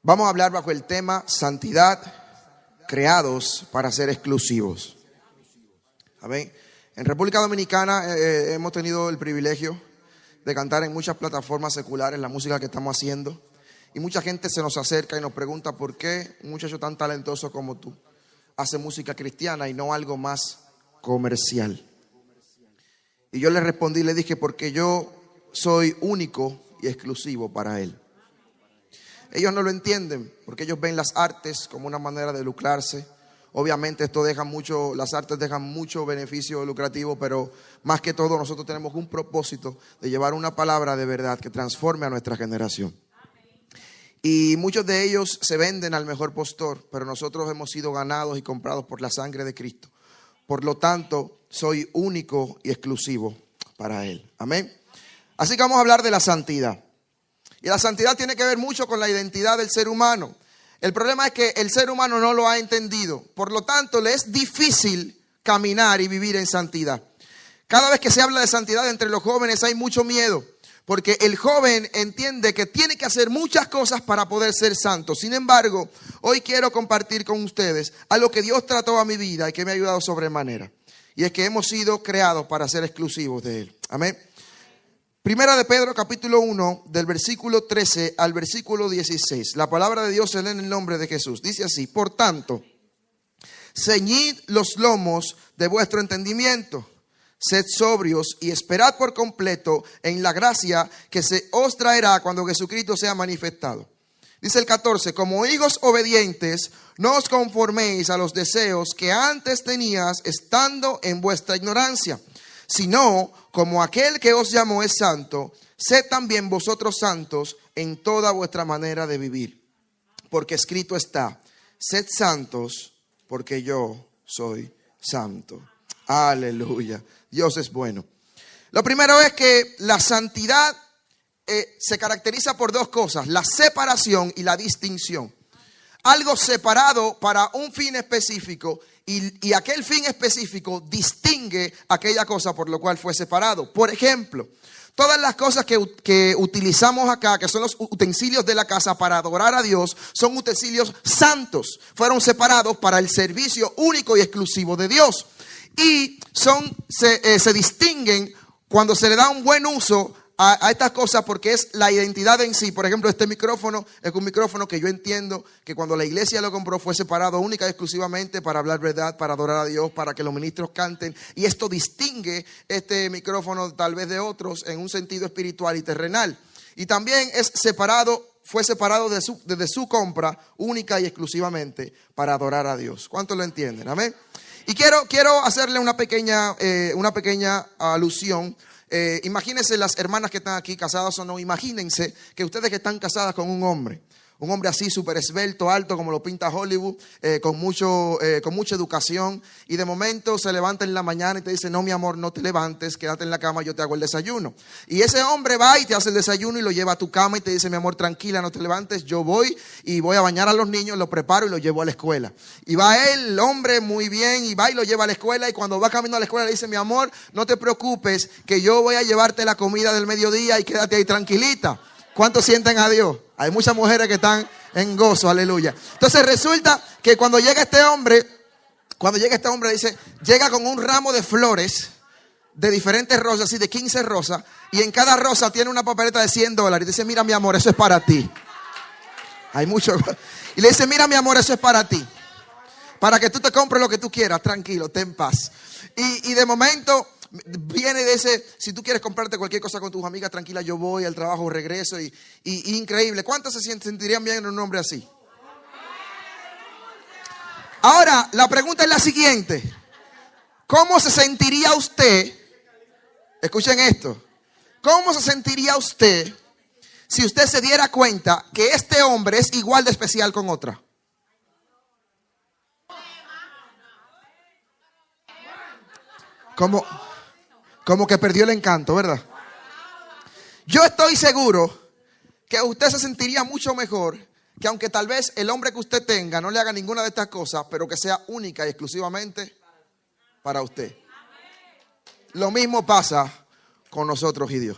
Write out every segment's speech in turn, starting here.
Vamos a hablar bajo el tema santidad, creados para ser exclusivos. Amén. En República Dominicana hemos tenido el privilegio de cantar en muchas plataformas seculares la música que estamos haciendo. Y mucha gente se nos acerca y nos pregunta por qué un muchacho tan talentoso como tú hace música cristiana y no algo más comercial. Y yo le respondí, le dije, porque yo soy único y exclusivo para él. Ellos no lo entienden porque ellos ven las artes como una manera de lucrarse. Obviamente las artes dejan mucho beneficio lucrativo, pero más que todo nosotros tenemos un propósito de llevar una palabra de verdad que transforme a nuestra generación. Y muchos de ellos se venden al mejor postor, pero nosotros hemos sido ganados y comprados por la sangre de Cristo. Por lo tanto, soy único y exclusivo para Él. Amén. Así que vamos a hablar de la santidad. Y la santidad tiene que ver mucho con la identidad del ser humano. El problema es que el ser humano no lo ha entendido. Por lo tanto, le es difícil caminar y vivir en santidad. Cada vez que se habla de santidad entre los jóvenes hay mucho miedo. Porque el joven entiende que tiene que hacer muchas cosas para poder ser santo. Sin embargo, hoy quiero compartir con ustedes algo que Dios trató a mi vida y que me ha ayudado sobremanera. Y es que hemos sido creados para ser exclusivos de Él. Amén. Primera de Pedro, capítulo 1, del versículo 13 al versículo 16. La palabra de Dios se lee en el nombre de Jesús. Dice así: por tanto, ceñid los lomos de vuestro entendimiento. Sed sobrios y esperad por completo en la gracia que se os traerá cuando Jesucristo sea manifestado. Dice el 14, como hijos obedientes, no os conforméis a los deseos que antes tenías estando en vuestra ignorancia, sino como aquel que os llamó es santo, sed también vosotros santos en toda vuestra manera de vivir. Porque escrito está, sed santos porque yo soy santo. Aleluya. Dios es bueno. Lo primero es que la santidad se caracteriza por dos cosas: la separación y la distinción. Algo separado para un fin específico y aquel fin específico distingue aquella cosa por lo cual fue separado. Por ejemplo, todas las cosas que utilizamos acá, que son los utensilios de la casa para adorar a Dios, son utensilios santos. Fueron separados para el servicio único y exclusivo de Dios. Y se distinguen cuando se le da un buen uso a estas cosas porque es la identidad en sí. Por ejemplo, este micrófono es un micrófono que yo entiendo que cuando la iglesia lo compró fue separado única y exclusivamente para hablar verdad, para adorar a Dios, para que los ministros canten. Y esto distingue este micrófono tal vez de otros en un sentido espiritual y terrenal. Y también fue separado desde su compra única y exclusivamente para adorar a Dios. ¿Cuántos lo entienden? Amén. Y quiero hacerle una pequeña alusión. Imagínense las hermanas que están aquí, casadas o no. Imagínense que ustedes que están casadas con un hombre así súper esbelto, alto como lo pinta Hollywood, con mucha educación, y de momento se levanta en la mañana y te dice: no, mi amor, no te levantes, quédate en la cama, yo te hago el desayuno. Y ese hombre va y te hace el desayuno y lo lleva a tu cama y te dice: mi amor, tranquila, no te levantes, yo voy y voy a bañar a los niños, lo preparo y lo llevo a la escuela. Y va el hombre muy bien y va y lo lleva a la escuela, y cuando va camino a la escuela le dice: mi amor, no te preocupes, que yo voy a llevarte la comida del mediodía y quédate ahí tranquilita. ¿Cuántos sienten a Dios? Hay muchas mujeres que están en gozo, aleluya. Entonces resulta que cuando llega este hombre dice, llega con un ramo de flores de diferentes rosas, así de 15 rosas, y en cada rosa tiene una papeleta de $100. Y dice: mira, mi amor, eso es para ti. Hay mucho. Y le dice: mira, mi amor, eso es para ti, para que tú te compres lo que tú quieras, tranquilo, ten paz. Y de momento viene y dice: si tú quieres comprarte cualquier cosa con tus amigas, tranquila, yo voy al trabajo, regreso. Y increíble. ¿Cuántos se sentirían bien en un hombre así? Ahora, la pregunta es la siguiente: ¿cómo se sentiría usted? Escuchen esto. ¿Cómo se sentiría usted si usted se diera cuenta que este hombre es igual de especial con otra? Como que perdió el encanto, ¿verdad? Yo estoy seguro que usted se sentiría mucho mejor que aunque tal vez el hombre que usted tenga no le haga ninguna de estas cosas, pero que sea única y exclusivamente para usted. Lo mismo pasa con nosotros y Dios.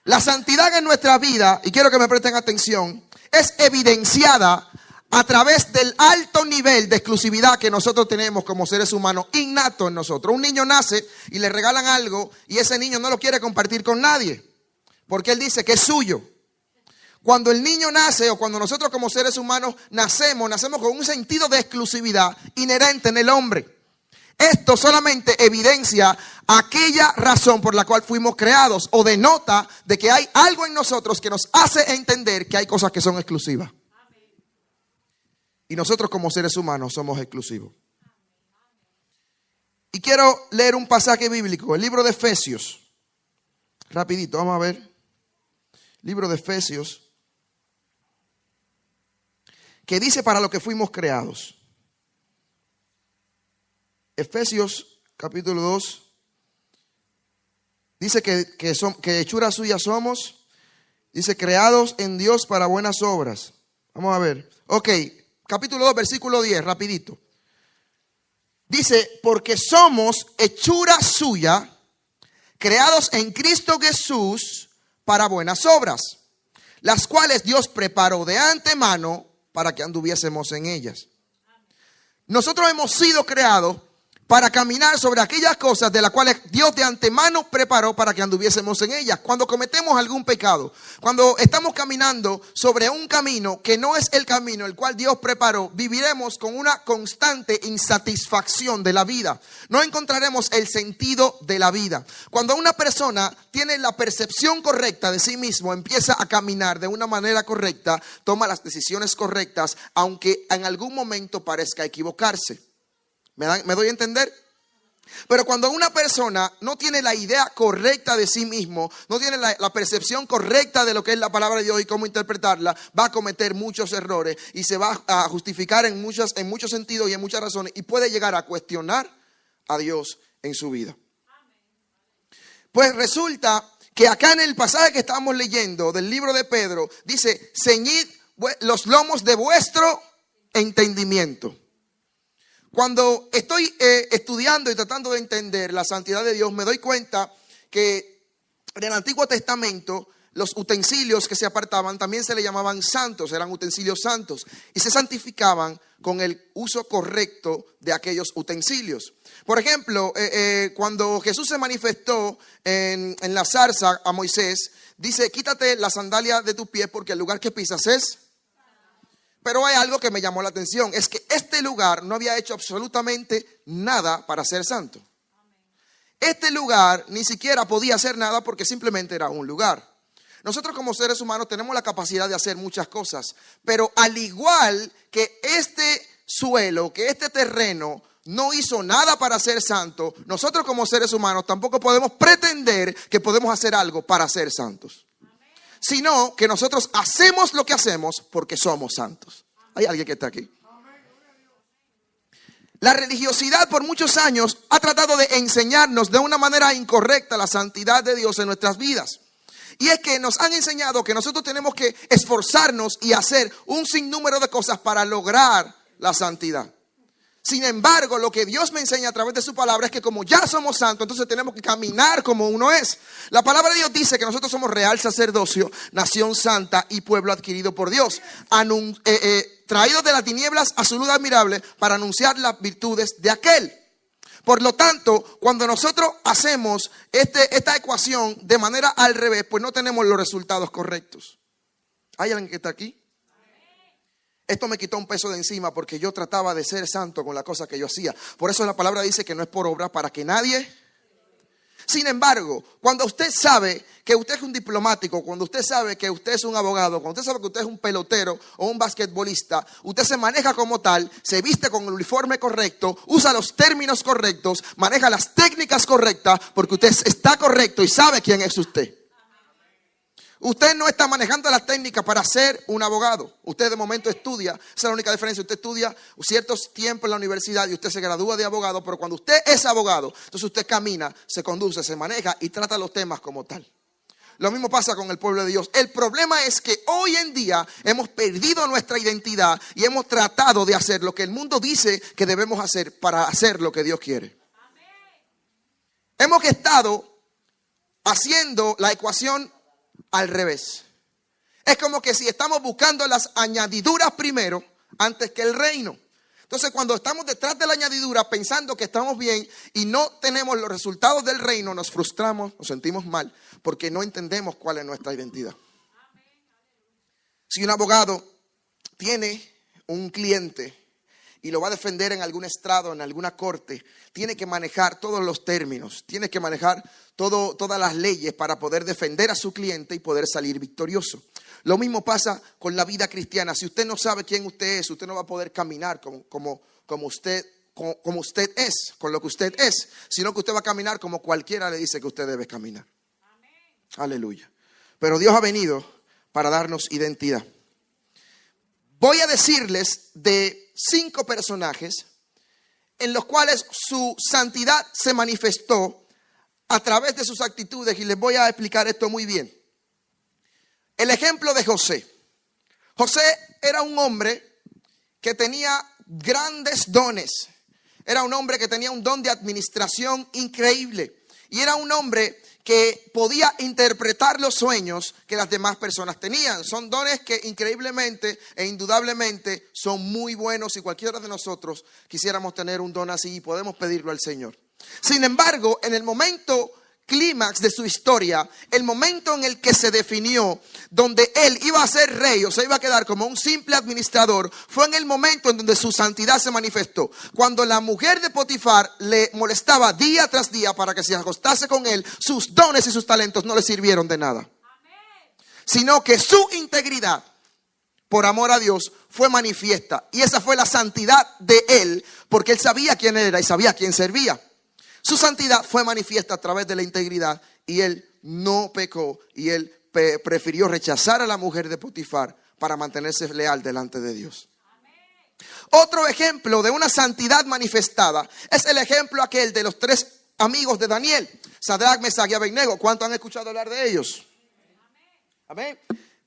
La santidad en nuestra vida, y quiero que me presten atención, es evidenciada a través del alto nivel de exclusividad que nosotros tenemos como seres humanos, innato en nosotros. Un niño nace y le regalan algo y ese niño no lo quiere compartir con nadie, porque él dice que es suyo. Cuando el niño nace, o cuando nosotros como seres humanos nacemos con un sentido de exclusividad inherente en el hombre. Esto solamente evidencia aquella razón por la cual fuimos creados, o denota de que hay algo en nosotros que nos hace entender que hay cosas que son exclusivas. Y nosotros como seres humanos somos exclusivos. Y quiero leer un pasaje bíblico, el libro de Efesios. Rapidito, vamos a ver. Libro de Efesios, que dice para lo que fuimos creados. Efesios capítulo 2 dice que hechura suya somos. Dice creados en Dios para buenas obras. Vamos a ver. Ok, capítulo 2 versículo 10, rapidito. Dice, porque somos hechura suya, creados en Cristo Jesús para buenas obras, las cuales Dios preparó de antemano para que anduviésemos en ellas. Nosotros hemos sido creados para caminar sobre aquellas cosas de las cuales Dios de antemano preparó para que anduviésemos en ellas. Cuando cometemos algún pecado, cuando estamos caminando sobre un camino que no es el camino el cual Dios preparó, viviremos con una constante insatisfacción de la vida. No encontraremos el sentido de la vida. Cuando una persona tiene la percepción correcta de sí mismo, empieza a caminar de una manera correcta, toma las decisiones correctas, aunque en algún momento parezca equivocarse. ¿Me doy a entender? Pero cuando una persona no tiene la idea correcta de sí mismo, no tiene la percepción correcta de lo que es la palabra de Dios y cómo interpretarla, va a cometer muchos errores y se va a justificar en muchos sentidos y en muchas razones, y puede llegar a cuestionar a Dios en su vida. Pues resulta que acá en el pasaje que estamos leyendo del libro de Pedro, dice, ceñid los lomos de vuestro entendimiento. Cuando estoy estudiando y tratando de entender la santidad de Dios, me doy cuenta que en el Antiguo Testamento los utensilios que se apartaban también se le llamaban santos, eran utensilios santos, y se santificaban con el uso correcto de aquellos utensilios. Por ejemplo, cuando Jesús se manifestó en la zarza a Moisés, dice, quítate la sandalia de tus pies porque el lugar que pisas es... Pero hay algo que me llamó la atención, es que este lugar no había hecho absolutamente nada para ser santo. Este lugar ni siquiera podía hacer nada porque simplemente era un lugar. Nosotros como seres humanos tenemos la capacidad de hacer muchas cosas, pero al igual que este suelo, que este terreno no hizo nada para ser santo, nosotros como seres humanos tampoco podemos pretender que podemos hacer algo para ser santos. Sino que nosotros hacemos lo que hacemos porque somos santos. ¿Hay alguien que está aquí? La religiosidad por muchos años ha tratado de enseñarnos de una manera incorrecta la santidad de Dios en nuestras vidas. Y es que nos han enseñado que nosotros tenemos que esforzarnos y hacer un sinnúmero de cosas para lograr la santidad. Sin embargo, lo que Dios me enseña a través de su palabra es que como ya somos santos, entonces tenemos que caminar como uno es. La palabra de Dios dice que nosotros somos real sacerdocio, nación santa y pueblo adquirido por Dios, traídos de las tinieblas a su luz admirable para anunciar las virtudes de aquel. Por lo tanto, cuando nosotros hacemos esta ecuación de manera al revés, pues no tenemos los resultados correctos. ¿Hay alguien que está aquí? Esto me quitó un peso de encima porque yo trataba de ser santo con la cosa que yo hacía. Por eso la palabra dice que no es por obra para que nadie... Sin embargo, cuando usted sabe que usted es un diplomático, cuando usted sabe que usted es un abogado, cuando usted sabe que usted es un pelotero o un basquetbolista, usted se maneja como tal, se viste con el uniforme correcto, usa los términos correctos, maneja las técnicas correctas porque usted está correcto y sabe quién es usted. Usted no está manejando las técnicas para ser un abogado. Usted de momento estudia, esa es la única diferencia. Usted estudia ciertos tiempos en la universidad y usted se gradúa de abogado, pero cuando usted es abogado, entonces usted camina, se conduce, se maneja y trata los temas como tal. Lo mismo pasa con el pueblo de Dios. El problema es que hoy en día hemos perdido nuestra identidad y hemos tratado de hacer lo que el mundo dice que debemos hacer para hacer lo que Dios quiere. Hemos estado haciendo la ecuación al revés. Es como que si estamos buscando las añadiduras primero antes que el reino. Entonces, cuando estamos detrás de la añadidura pensando que estamos bien y no tenemos los resultados del reino, nos frustramos, nos sentimos mal porque no entendemos cuál es nuestra identidad. Si un abogado tiene un cliente y lo va a defender en algún estrado, en alguna corte, tiene que manejar todos los términos, tiene que manejar todas las leyes para poder defender a su cliente y poder salir victorioso. Lo mismo pasa con la vida cristiana. Si usted no sabe quién usted es, usted no va a poder caminar como usted es, con lo que usted es, sino que usted va a caminar como cualquiera le dice que usted debe caminar. Amén. Aleluya. Pero Dios ha venido para darnos identidad. Voy a decirles de 5 personajes en los cuales su santidad se manifestó a través de sus actitudes, y les voy a explicar esto muy bien. El ejemplo de José. José era un hombre que tenía grandes dones. Era un hombre que tenía un don de administración increíble. Y era un hombre que podía interpretar los sueños que las demás personas tenían. Son dones que increíblemente e indudablemente son muy buenos, y cualquiera de nosotros quisiéramos tener un don así y podemos pedirlo al Señor. Sin embargo, en el momento clímax de su historia, el momento en el que se definió donde él iba a ser rey o se iba a quedar como un simple administrador, fue en el momento en donde su santidad se manifestó. Cuando la mujer de Potifar le molestaba día tras día para que se acostase con él, sus dones y sus talentos no le sirvieron de nada, sino que su integridad por amor a Dios fue manifiesta, y esa fue la santidad de él, porque él sabía quién era y sabía a quién servía. Su santidad fue manifiesta a través de la integridad, y él no pecó, y él prefirió rechazar a la mujer de Potifar para mantenerse leal delante de Dios. Otro ejemplo de una santidad manifestada es el ejemplo aquel de los 3 amigos de Daniel, Sadrach, Mesach y Abednego. ¿Cuántos han escuchado hablar de ellos? Amén.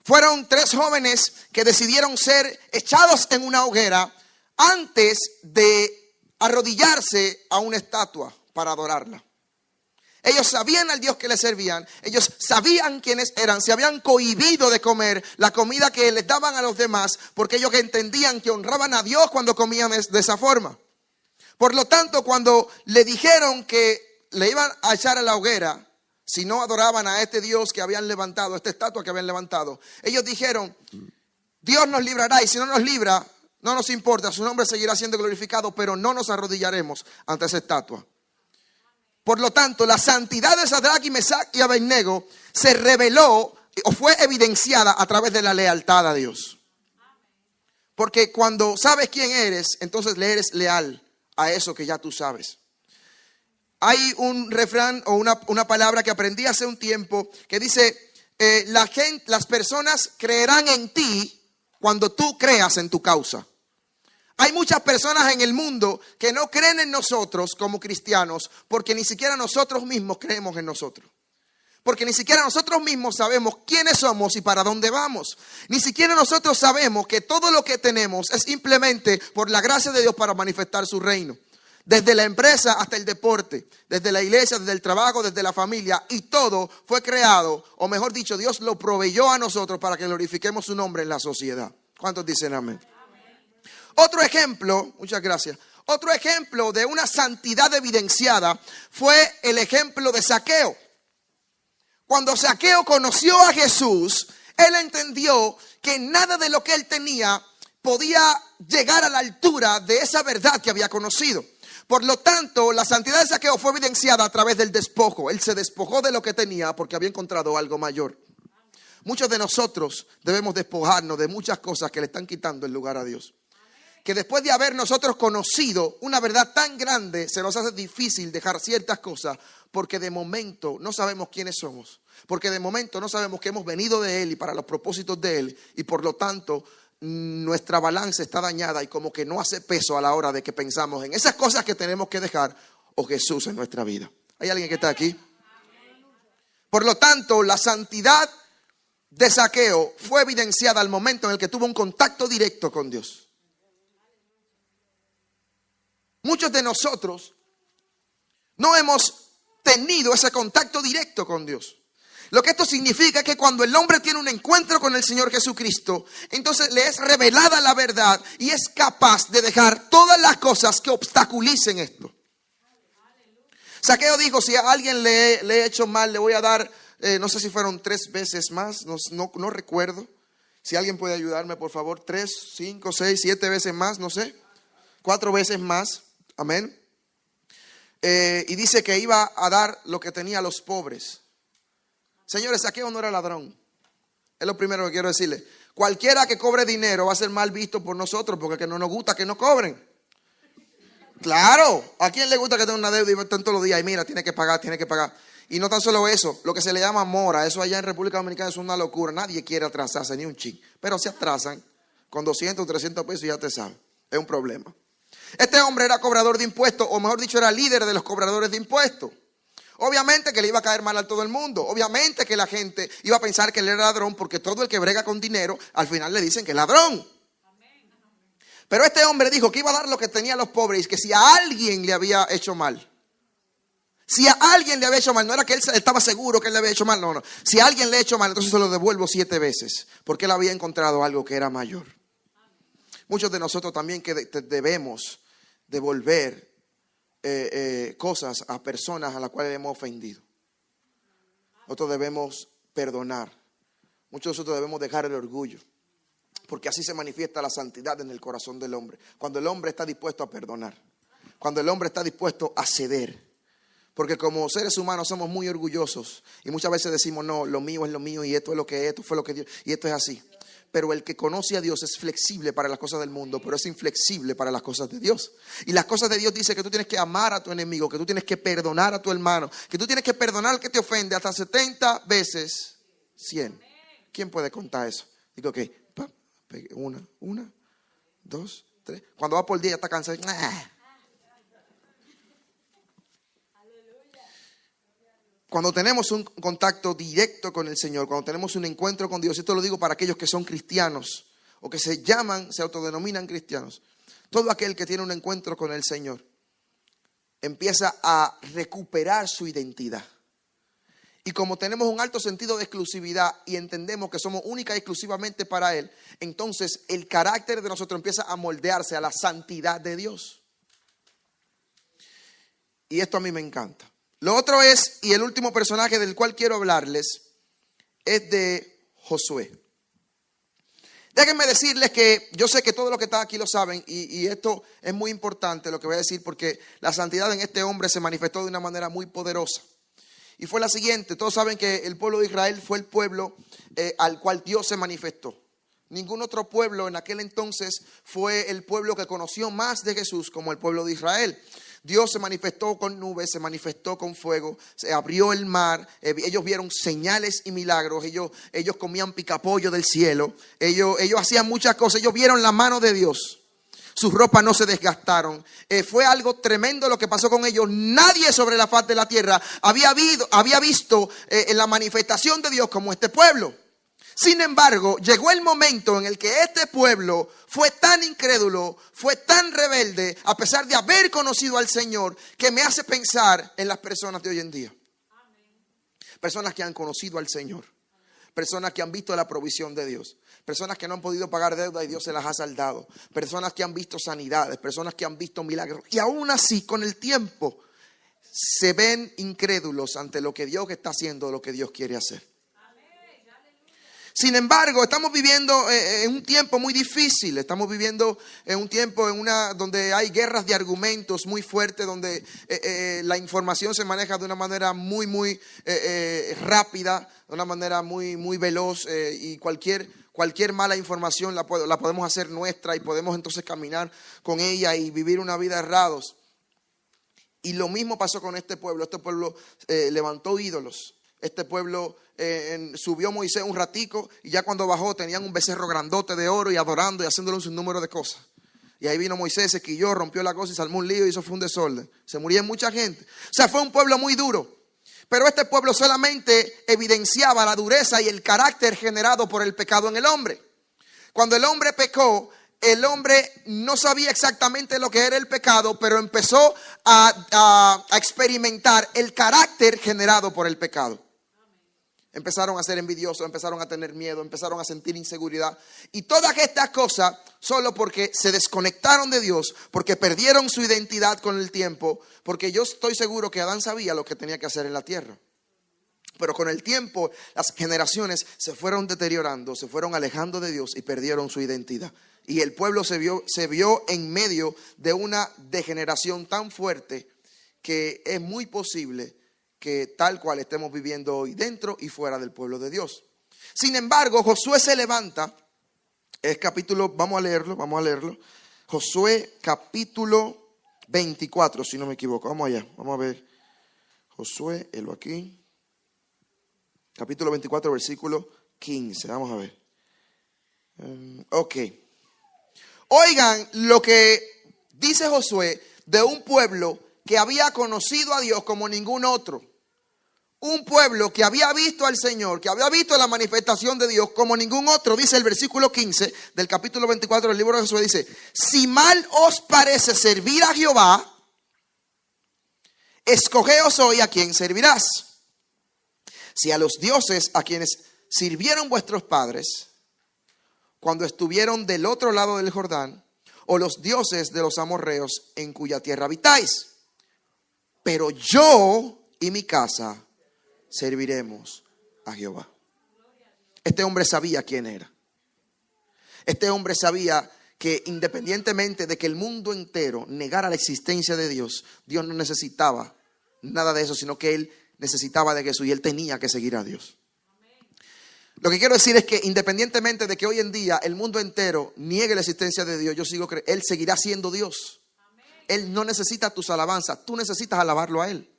Fueron 3 jóvenes que decidieron ser echados en una hoguera antes de arrodillarse a una estatua para adorarla. Ellos sabían al Dios que les servían, ellos sabían quiénes eran, se habían cohibido de comer la comida que les daban a los demás, porque ellos entendían que honraban a Dios cuando comían de esa forma. Por lo tanto, cuando le dijeron que le iban a echar a la hoguera si no adoraban a este Dios que habían levantado, esta estatua que habían levantado, ellos dijeron: Dios nos librará, y si no nos libra, no nos importa, su nombre seguirá siendo glorificado, pero no nos arrodillaremos ante esa estatua. Por lo tanto, la santidad de Sadrach, Mesach y Abednego se reveló o fue evidenciada a través de la lealtad a Dios. Porque cuando sabes quién eres, entonces le eres leal a eso que ya tú sabes. Hay un refrán o una palabra que aprendí hace un tiempo que dice: las personas creerán en ti cuando tú creas en tu causa. Hay muchas personas en el mundo que no creen en nosotros como cristianos porque ni siquiera nosotros mismos creemos en nosotros. Porque ni siquiera nosotros mismos sabemos quiénes somos y para dónde vamos. Ni siquiera nosotros sabemos que todo lo que tenemos es simplemente por la gracia de Dios para manifestar su reino. Desde la empresa hasta el deporte, desde la iglesia, desde el trabajo, desde la familia, y todo fue creado, o mejor dicho, Dios lo proveyó a nosotros para que glorifiquemos su nombre en la sociedad. ¿Cuántos dicen amén? Otro ejemplo, muchas gracias. Otro ejemplo de una santidad evidenciada fue el ejemplo de Zaqueo. Cuando Zaqueo conoció a Jesús, él entendió que nada de lo que él tenía podía llegar a la altura de esa verdad que había conocido. Por lo tanto, la santidad de Zaqueo fue evidenciada a través del despojo. Él se despojó de lo que tenía porque había encontrado algo mayor. Muchos de nosotros debemos despojarnos de muchas cosas que le están quitando el lugar a Dios. Que después de haber nosotros conocido una verdad tan grande, se nos hace difícil dejar ciertas cosas, porque de momento no sabemos quiénes somos, porque de momento no sabemos que hemos venido de Él y para los propósitos de Él, y por lo tanto nuestra balanza está dañada y como que no hace peso a la hora de que pensamos en esas cosas que tenemos que dejar o Jesús en nuestra vida. ¿Hay alguien que está aquí? Por lo tanto, la santidad de Zaqueo fue evidenciada al momento en el que tuvo un contacto directo con Dios. Muchos de nosotros no hemos tenido ese contacto directo con Dios. Lo que esto significa es que cuando el hombre tiene un encuentro con el Señor Jesucristo, entonces le es revelada la verdad y es capaz de dejar todas las cosas que obstaculicen esto. Zaqueo dijo, si a alguien le he hecho mal, le voy a dar, no sé si fueron 3 veces más, no recuerdo. Si alguien puede ayudarme, por favor, 3, 5, 6, 7 veces más, no sé. 4 veces más, amén. Y dice que iba a dar lo que tenía a los pobres. Señores, Zaqueo no era ladrón. Es lo primero que quiero decirle. Cualquiera que cobre dinero va a ser mal visto por nosotros, porque que no nos gusta que no cobren. Claro, ¿a quién le gusta que tenga una deuda y estén todos los días? Y mira, tiene que pagar. Y no tan solo eso, lo que se le llama mora, eso allá en República Dominicana es una locura. Nadie quiere atrasarse ni un chin. Pero se atrasan con 200 o 300 pesos, ya te sabes. Es un problema. Este hombre era cobrador de impuestos, o mejor dicho, era líder de los cobradores de impuestos. Obviamente que le iba a caer mal a todo el mundo. Obviamente que la gente iba a pensar que él era ladrón, porque todo el que brega con dinero, al final le dicen que es ladrón. Pero este hombre dijo que iba a dar lo que tenía a los pobres, y que si a alguien le había hecho mal, no era que él estaba seguro que él le había hecho mal, no. Si a alguien le ha hecho mal, entonces se lo devuelvo 7 veces, porque él había encontrado algo que era mayor. Muchos de nosotros también que debemos devolver cosas a personas a las cuales hemos ofendido. Nosotros debemos perdonar. Muchos de nosotros debemos dejar el orgullo, porque así se manifiesta la santidad en el corazón del hombre. Cuando el hombre está dispuesto a perdonar, cuando el hombre está dispuesto a ceder. Porque como seres humanos somos muy orgullosos y muchas veces decimos, no, lo mío es lo mío y esto es lo que es, esto fue lo que Dios, y esto es así. Pero el que conoce a Dios es flexible para las cosas del mundo, pero es inflexible para las cosas de Dios. Y las cosas de Dios dice que tú tienes que amar a tu enemigo, que tú tienes que perdonar a tu hermano, que tú tienes que perdonar al que te ofende hasta 70 veces 100. ¿Quién puede contar eso? Digo, ok, una, 2, 3. Cuando va por día ya está cansado. Cuando tenemos un contacto directo con el Señor, cuando tenemos un encuentro con Dios, esto lo digo para aquellos que son cristianos o que se autodenominan cristianos, todo aquel que tiene un encuentro con el Señor empieza a recuperar su identidad. Y como tenemos un alto sentido de exclusividad y entendemos que somos única y exclusivamente para Él, entonces el carácter de nosotros empieza a moldearse a la santidad de Dios. Y esto a mí me encanta. Lo otro es, y el último personaje del cual quiero hablarles, es de Josué. Déjenme decirles que yo sé que todos los que están aquí lo saben, y esto es muy importante lo que voy a decir, porque la santidad en este hombre se manifestó de una manera muy poderosa. Y fue la siguiente: todos saben que el pueblo de Israel fue el pueblo al cual Dios se manifestó. Ningún otro pueblo en aquel entonces fue el pueblo que conoció más de Jesús como el pueblo de Israel. Dios se manifestó con nubes, se manifestó con fuego, se abrió el mar, ellos vieron señales y milagros, ellos comían picapollo del cielo, ellos hacían muchas cosas, ellos vieron la mano de Dios. Sus ropas no se desgastaron. Fue algo tremendo lo que pasó con ellos. Nadie sobre la faz de la tierra había visto la manifestación de Dios como este pueblo. Sin embargo, llegó el momento en el que este pueblo fue tan incrédulo, fue tan rebelde, a pesar de haber conocido al Señor, que me hace pensar en las personas de hoy en día. Personas que han conocido al Señor. Personas que han visto la provisión de Dios. Personas que no han podido pagar deuda y Dios se las ha saldado. Personas que han visto sanidades. Personas que han visto milagros. Y aún así, con el tiempo, se ven incrédulos ante lo que Dios está haciendo, lo que Dios quiere hacer. Sin embargo, estamos viviendo en un tiempo muy difícil. Estamos viviendo en un tiempo donde hay guerras de argumentos muy fuertes, donde la información se maneja de una manera muy rápida, de una manera muy veloz, y cualquier mala información la podemos hacer nuestra y podemos entonces caminar con ella y vivir una vida errados. Y lo mismo pasó con este pueblo. Este pueblo levantó ídolos. Este pueblo subió Moisés un ratico y ya cuando bajó tenían un becerro grandote de oro y adorando y haciéndole un sinnúmero de cosas. Y ahí vino Moisés, se quilló, rompió la cosa y se armó un lío y eso fue un desorden. Se murió mucha gente. O sea, fue un pueblo muy duro. Pero este pueblo solamente evidenciaba la dureza y el carácter generado por el pecado en el hombre. Cuando el hombre pecó, el hombre no sabía exactamente lo que era el pecado, pero empezó a experimentar el carácter generado por el pecado. Empezaron a ser envidiosos, empezaron a tener miedo, empezaron a sentir inseguridad. Y todas estas cosas solo porque se desconectaron de Dios, porque perdieron su identidad con el tiempo, porque yo estoy seguro que Adán sabía lo que tenía que hacer en la tierra. Pero con el tiempo las generaciones se fueron deteriorando, se fueron alejando de Dios y perdieron su identidad. Y el pueblo se vio en medio de una degeneración tan fuerte que es muy posible que tal cual estemos viviendo hoy dentro y fuera del pueblo de Dios. Sin embargo, Josué se levanta, es capítulo, vamos a leerlo. Josué capítulo 24, si no me equivoco. Vamos allá, vamos a ver. Josué, helo aquí. Capítulo 24, versículo 15. Vamos a ver. Ok. Oigan lo que dice Josué de un pueblo que había conocido a Dios como ningún otro. Un pueblo que había visto al Señor, que había visto la manifestación de Dios como ningún otro. Dice el versículo 15 del capítulo 24 del libro de Josué. Dice: si mal os parece servir a Jehová, escogeos hoy a quién servirás. Si a los dioses a quienes sirvieron vuestros padres cuando estuvieron del otro lado del Jordán, o los dioses de los amorreos en cuya tierra habitáis. Pero yo y mi casa serviremos a Jehová. Este hombre sabía quién era. Este hombre sabía que independientemente de que el mundo entero negara la existencia de Dios, Dios no necesitaba nada de eso, sino que él necesitaba de Jesús y él tenía que seguir a Dios. Lo que quiero decir es que independientemente de que hoy en día el mundo entero niegue la existencia de Dios, yo sigo creyendo, él seguirá siendo Dios. Él no necesita tus alabanzas, tú necesitas alabarlo a él.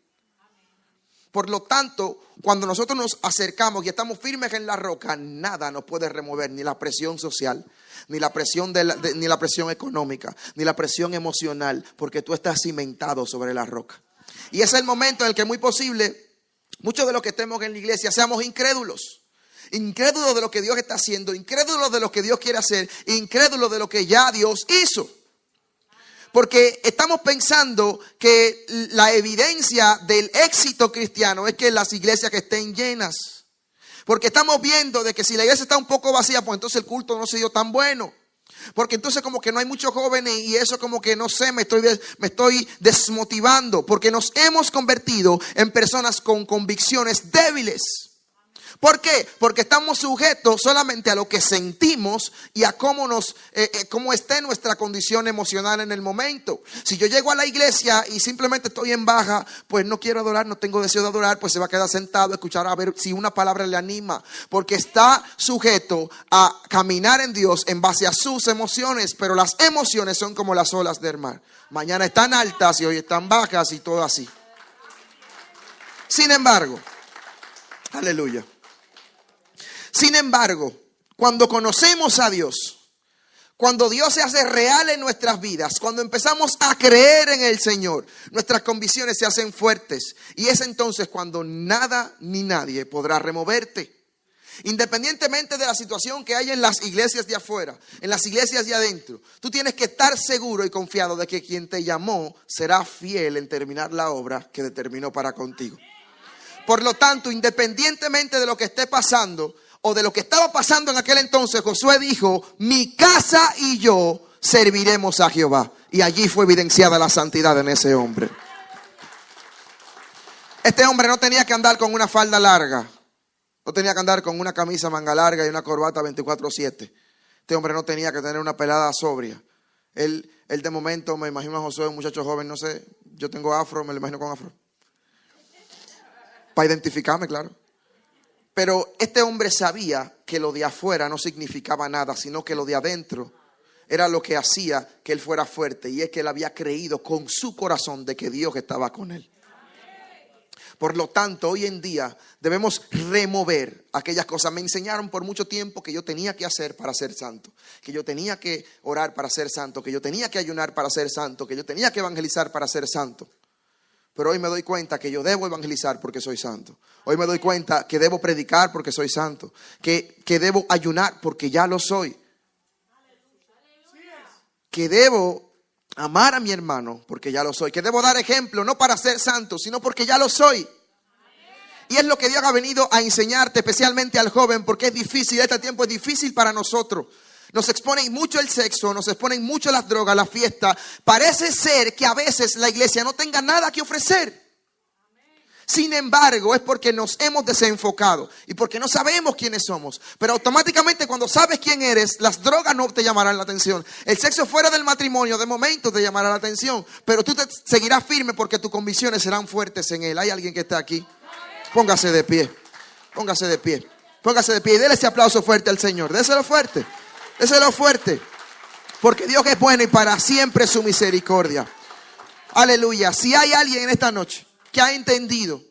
Por lo tanto, cuando nosotros nos acercamos y estamos firmes en la roca, nada nos puede remover, ni la presión social, ni la presión ni la presión económica, ni la presión emocional, porque tú estás cimentado sobre la roca. Y es el momento en el que es muy posible, muchos de los que estemos en la iglesia seamos incrédulos. Incrédulos de lo que Dios está haciendo, incrédulos de lo que Dios quiere hacer, incrédulos de lo que ya Dios hizo. Porque estamos pensando que la evidencia del éxito cristiano es que las iglesias que estén llenas. Porque estamos viendo de que si la iglesia está un poco vacía, pues entonces el culto no se dio tan bueno. Porque entonces como que no hay muchos jóvenes y eso como que no sé, me estoy desmotivando. Porque nos hemos convertido en personas con convicciones débiles. ¿Por qué? Porque estamos sujetos solamente a lo que sentimos y a cómo esté nuestra condición emocional en el momento. Si yo llego a la iglesia y simplemente estoy en baja, pues no quiero adorar, no tengo deseo de adorar, pues se va a quedar sentado a escuchar a ver si una palabra le anima. Porque está sujeto a caminar en Dios en base a sus emociones, pero las emociones son como las olas del mar. Mañana están altas y hoy están bajas y todo así. Sin embargo, aleluya. Sin embargo, cuando conocemos a Dios, cuando Dios se hace real en nuestras vidas, cuando empezamos a creer en el Señor, nuestras convicciones se hacen fuertes. Y es entonces cuando nada ni nadie podrá removerte. Independientemente de la situación que hay en las iglesias de afuera, en las iglesias de adentro, tú tienes que estar seguro y confiado de que quien te llamó será fiel en terminar la obra que determinó para contigo. Por lo tanto, independientemente de lo que esté pasando o de lo que estaba pasando en aquel entonces, Josué dijo: mi casa y yo serviremos a Jehová. Y allí fue evidenciada la santidad en ese hombre. Este hombre no tenía que andar con una falda larga, no tenía que andar con una camisa manga larga y una corbata 24/7. Este hombre no tenía que tener una pelada sobria. Él de momento, me imagino a Josué, un muchacho joven, no sé, yo tengo afro, me lo imagino con afro. Para identificarme, claro. Pero este hombre sabía que lo de afuera no significaba nada, sino que lo de adentro era lo que hacía que él fuera fuerte. Y es que él había creído con su corazón de que Dios estaba con él. Por lo tanto, hoy en día debemos remover aquellas cosas. Me enseñaron por mucho tiempo que yo tenía que hacer para ser santo, que yo tenía que orar para ser santo, que yo tenía que ayunar para ser santo, que yo tenía que evangelizar para ser santo. Pero hoy me doy cuenta que yo debo evangelizar porque soy santo. Hoy me doy cuenta que debo predicar porque soy santo. Que debo ayunar porque ya lo soy. Que debo amar a mi hermano porque ya lo soy. Que debo dar ejemplo no para ser santo, sino porque ya lo soy. Y es lo que Dios ha venido a enseñarte, especialmente al joven, porque es difícil, este tiempo es difícil para nosotros. Nos exponen mucho el sexo, nos exponen mucho las drogas, la fiesta. Parece ser que a veces la iglesia no tenga nada que ofrecer. Sin embargo, es porque nos hemos desenfocado y porque no sabemos quiénes somos. Pero automáticamente cuando sabes quién eres, las drogas no te llamarán la atención. El sexo fuera del matrimonio de momento te llamará la atención, pero tú te seguirás firme porque tus convicciones serán fuertes en él. ¿Hay alguien que está aquí? Póngase de pie. Póngase de pie. Póngase de pie y déle ese aplauso fuerte al Señor. Déselo fuerte. Déselo fuerte. Porque Dios es bueno y para siempre su misericordia. Aleluya. Si hay alguien en esta noche que ha entendido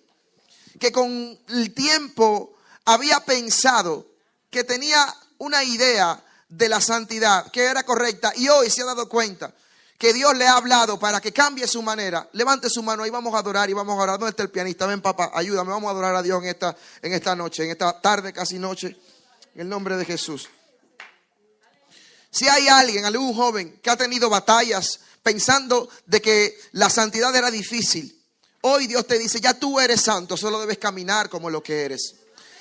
que con el tiempo había pensado que tenía una idea de la santidad que era correcta y hoy se ha dado cuenta que Dios le ha hablado para que cambie su manera, levante su mano y vamos a adorar y vamos a orar. ¿Dónde está el pianista? Ven, papá, ayúdame, vamos a adorar a Dios en esta noche, en esta tarde, casi noche, en el nombre de Jesús. Si hay alguien, algún joven que ha tenido batallas pensando de que la santidad era difícil, hoy Dios te dice, ya tú eres santo, solo debes caminar como lo que eres.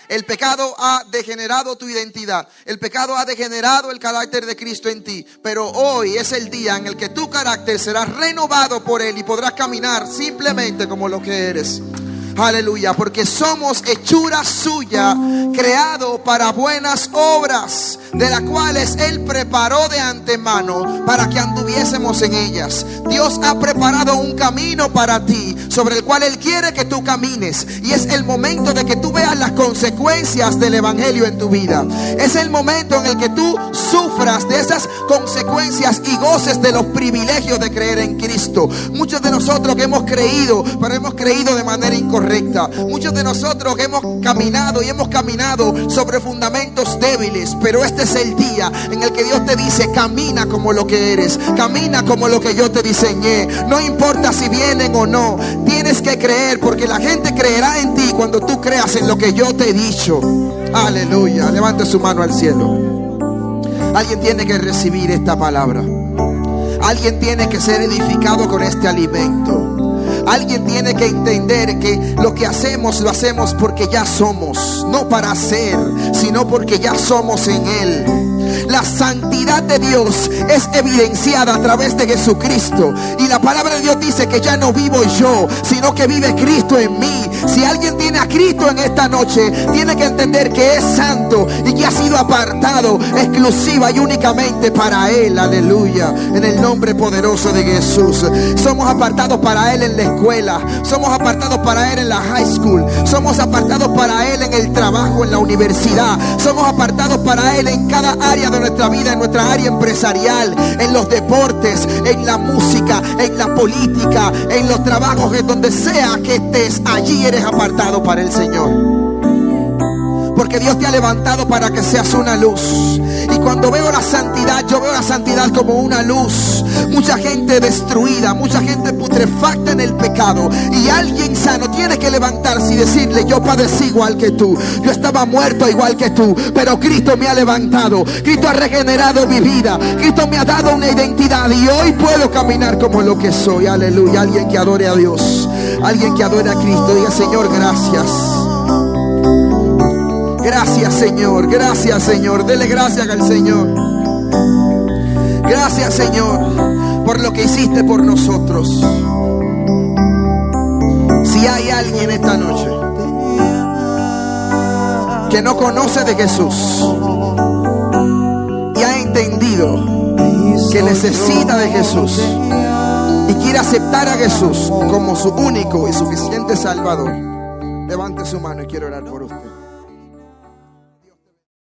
El pecado ha degenerado tu identidad. El pecado ha degenerado el carácter de Cristo en ti. Pero hoy es el día en el que tu carácter será renovado por Él y podrás caminar simplemente como lo que eres. Aleluya, porque somos hechura suya, creado para buenas obras, de las cuales Él preparó de antemano para que anduviésemos en ellas. Dios ha preparado un camino para ti, sobre el cual Él quiere que tú camines. Y es el momento de que tú veas las consecuencias del evangelio en tu vida. Es el momento en el que tú sufras de esas consecuencias y goces de los privilegios de creer en Cristo. Muchos de nosotros que hemos creído, pero hemos creído de manera incorrecta. Muchos de nosotros que hemos caminado y hemos caminado sobre fundamentos débiles, pero este es el día en el que Dios te dice, camina como lo que eres, camina como lo que yo te diseñé. No importa si vienen o no, tienes que creer, porque la gente creerá en ti cuando tú creas en lo que yo te he dicho. Aleluya, levante su mano al cielo. Alguien tiene que recibir esta palabra. Alguien tiene que ser edificado con este alimento. Alguien tiene que entender que lo que hacemos lo hacemos porque ya somos, no para hacer, sino porque ya somos en Él. La santidad de Dios es evidenciada a través de Jesucristo. Y la palabra de Dios dice que ya no vivo yo, sino que vive Cristo en mí. Si alguien tiene a Cristo en esta noche, tiene que entender que es santo y que ha sido apartado exclusiva y únicamente para Él. Aleluya. En el nombre poderoso de Jesús. Somos apartados para Él en la escuela. Somos apartados para Él en la high school. Somos apartados para Él en el trabajo, en la universidad. Somos apartados para Él en cada área de nuestra vida, en nuestra área empresarial, en los deportes, en la música, en la política, en los trabajos, en donde sea que estés, allí eres apartado para el Señor. Porque Dios te ha levantado para que seas una luz. Y cuando veo la santidad, yo veo la santidad como una luz. Mucha gente destruida, mucha gente putrefacta en el pecado. Y alguien sano tiene que levantarse y decirle, yo padecí igual que tú, yo estaba muerto igual que tú, pero Cristo me ha levantado. Cristo ha regenerado mi vida. Cristo me ha dado una identidad y hoy puedo caminar como lo que soy. Aleluya. Alguien que adore a Dios, alguien que adore a Cristo, diga, Señor, gracias. Gracias, Señor, gracias, Señor. Dele gracias al Señor. Gracias, Señor, por lo que hiciste por nosotros. Si hay alguien esta noche que no conoce de Jesús y ha entendido que necesita de Jesús y quiere aceptar a Jesús como su único y suficiente Salvador, levante su mano y quiero orar por usted.